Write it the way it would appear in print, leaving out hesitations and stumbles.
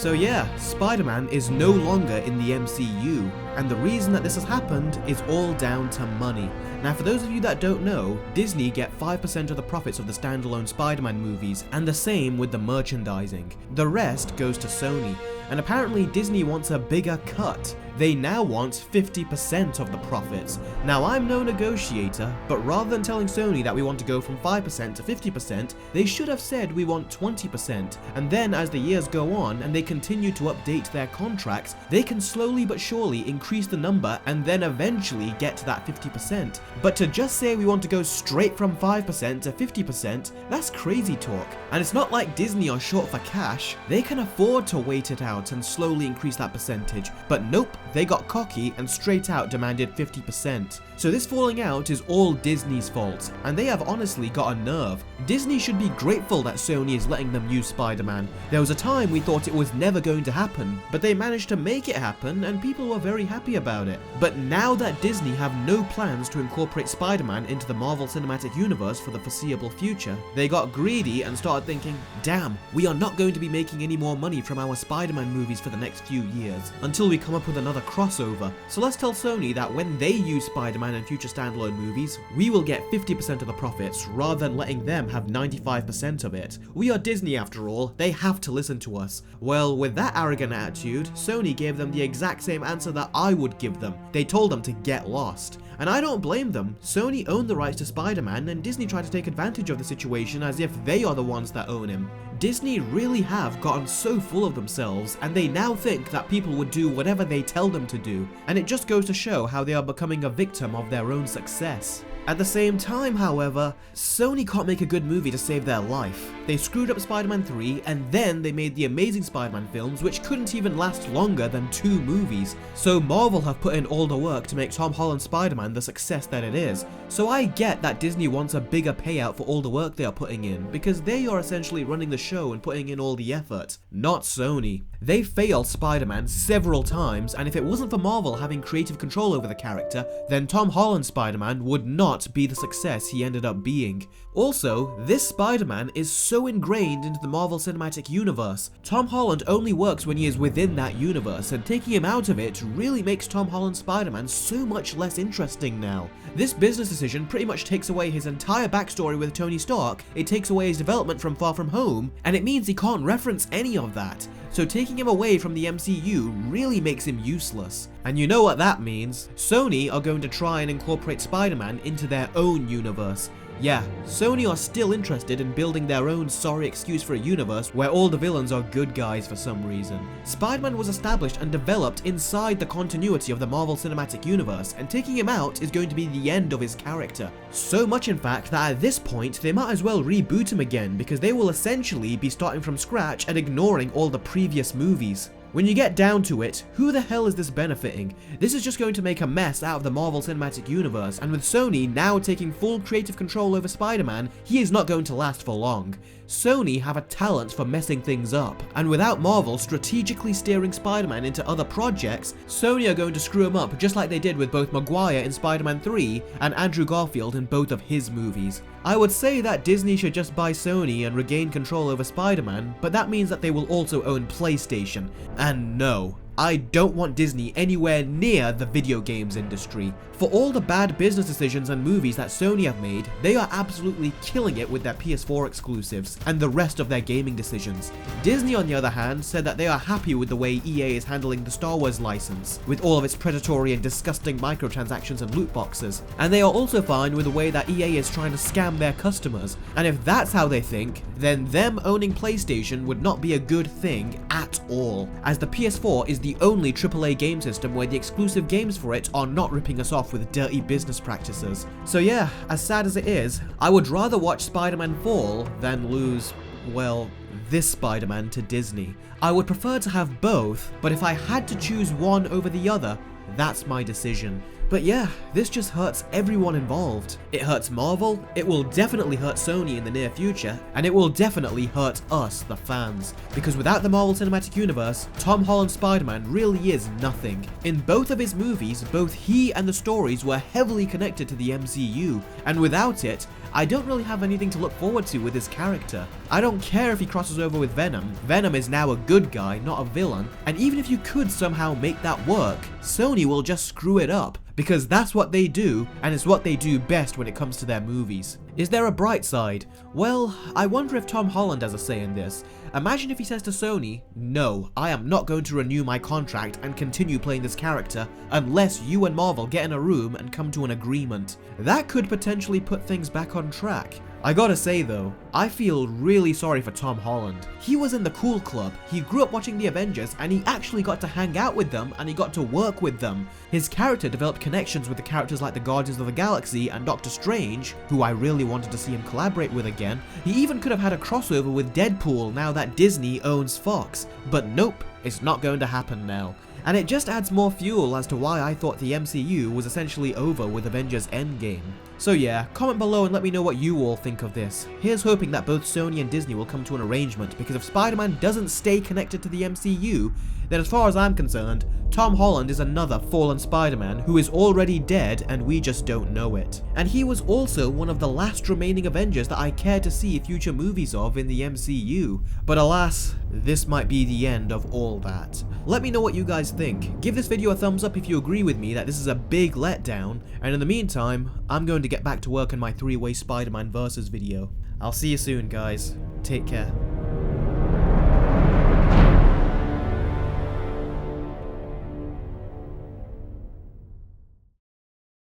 So yeah, Spider-Man is no longer in the MCU, and the reason that this has happened is all down to money. Now for those of you that don't know, Disney get 5% of the profits of the standalone Spider-Man movies, and the same with the merchandising. The rest goes to Sony, and apparently Disney wants a bigger cut. They now want 50% of the profits. Now I'm no negotiator, but rather than telling Sony that we want to go from 5% to 50%, they should have said we want 20%, and then as the years go on and they continue to update their contracts, they can slowly but surely increase the number and then eventually get to that 50%. But to just say we want to go straight from 5% to 50%, that's crazy talk. And it's not like Disney are short for cash. They can afford to wait it out and slowly increase that percentage, but nope, they got cocky and straight out demanded 50%. So this falling out is all Disney's fault, and they have honestly got a nerve. Disney should be grateful that Sony is letting them use Spider-Man. There was a time we thought it was never going to happen, but they managed to make it happen and people were very happy about it. But now that Disney have no plans to incorporate Spider-Man into the Marvel Cinematic Universe for the foreseeable future, they got greedy and started thinking, damn, we are not going to be making any more money from our Spider-Man movies for the next few years, until we come up with another crossover. So let's tell Sony that when they use Spider-Man in future standalone movies, we will get 50% of the profits rather than letting them have 95% of it. We are Disney after all, they have to listen to us. Well, with that arrogant attitude, Sony gave them the exact same answer that I would give them. They told them to get lost. And I don't blame them. Sony owned the rights to Spider-Man and Disney tried to take advantage of the situation as if they are the ones that own him. Disney really have gotten so full of themselves, and they now think that people would do whatever they tell them to do, and it just goes to show how they are becoming a victim of their own success. At the same time, however, Sony can't make a good movie to save their life. They screwed up Spider-Man 3, and then they made the Amazing Spider-Man films, which couldn't even last longer than 2 movies. So Marvel have put in all the work to make Tom Holland's Spider-Man the success that it is. So I get that Disney wants a bigger payout for all the work they are putting in, because they are essentially running the show and putting in all the effort, not Sony. They failed Spider-Man several times, and if it wasn't for Marvel having creative control over the character, then Tom Holland's Spider-Man would not be the success he ended up being. Also, this Spider-Man is so ingrained into the Marvel Cinematic Universe. Tom Holland only works when he is within that universe, and taking him out of it really makes Tom Holland's Spider-Man so much less interesting now. This business decision pretty much takes away his entire backstory with Tony Stark, it takes away his development from Far From Home, and it means he can't reference any of that. So taking him away from the MCU really makes him useless. And you know what that means. Sony are going to try and incorporate Spider-Man into their own universe. Yeah, Sony are still interested in building their own sorry excuse for a universe where all the villains are good guys for some reason. Spider-Man was established and developed inside the continuity of the Marvel Cinematic Universe, and taking him out is going to be the end of his character. So much in fact that at this point they might as well reboot him again, because they will essentially be starting from scratch and ignoring all the previous movies. When you get down to it, who the hell is this benefiting? This is just going to make a mess out of the Marvel Cinematic Universe, and with Sony now taking full creative control over Spider-Man, he is not going to last for long. Sony have a talent for messing things up, and without Marvel strategically steering Spider-Man into other projects, Sony are going to screw him up just like they did with both Maguire in Spider-Man 3 and Andrew Garfield in both of his movies. I would say that Disney should just buy Sony and regain control over Spider-Man, but that means that they will also own PlayStation. And no, I don't want Disney anywhere near the video games industry. For all the bad business decisions and movies that Sony have made, they are absolutely killing it with their PS4 exclusives and the rest of their gaming decisions. Disney, on the other hand, said that they are happy with the way EA is handling the Star Wars license, with all of its predatory and disgusting microtransactions and loot boxes. And they are also fine with the way that EA is trying to scam their customers. And if that's how they think, then them owning PlayStation would not be a good thing at all, as the PS4 is the only AAA game system where the exclusive games for it are not ripping us off with dirty business practices. So yeah, as sad as it is, I would rather watch Spider-Man fall than lose, well, this Spider-Man to Disney. I would prefer to have both, but if I had to choose one over the other, that's my decision. But yeah, this just hurts everyone involved. It hurts Marvel, it will definitely hurt Sony in the near future, and it will definitely hurt us, the fans. Because without the Marvel Cinematic Universe, Tom Holland's Spider-Man really is nothing. In both of his movies, both he and the stories were heavily connected to the MCU, and without it, I don't really have anything to look forward to with his character. I don't care if he crosses over with Venom. Venom is now a good guy, not a villain, and even if you could somehow make that work, Sony will just screw it up, because that's what they do, and it's what they do best when it comes to their movies. Is there a bright side? Well, I wonder if Tom Holland has a say in this. Imagine if he says to Sony, "No, I am not going to renew my contract and continue playing this character unless you and Marvel get in a room and come to an agreement." That could potentially put things back on track. I gotta say though, I feel really sorry for Tom Holland. He was in the cool club, he grew up watching the Avengers, and he actually got to hang out with them and he got to work with them. His character developed connections with the characters like the Guardians of the Galaxy and Doctor Strange, who I really wanted to see him collaborate with again. He even could have had a crossover with Deadpool now that Disney owns Fox, but nope, it's not going to happen now. And it just adds more fuel as to why I thought the MCU was essentially over with Avengers Endgame. So yeah, comment below and let me know what you all think of this. Here's hoping that both Sony and Disney will come to an arrangement, because if Spider-Man doesn't stay connected to the MCU, then as far as I'm concerned, Tom Holland is another fallen Spider-Man who is already dead and we just don't know it. And he was also one of the last remaining Avengers that I care to see future movies of in the MCU. But alas, this might be the end of all that. Let me know what you guys think. Give this video a thumbs up if you agree with me that this is a big letdown, and in the meantime, I'm going to get back to work on my 3-way Spider-Man versus video. I'll see you soon guys. Take care.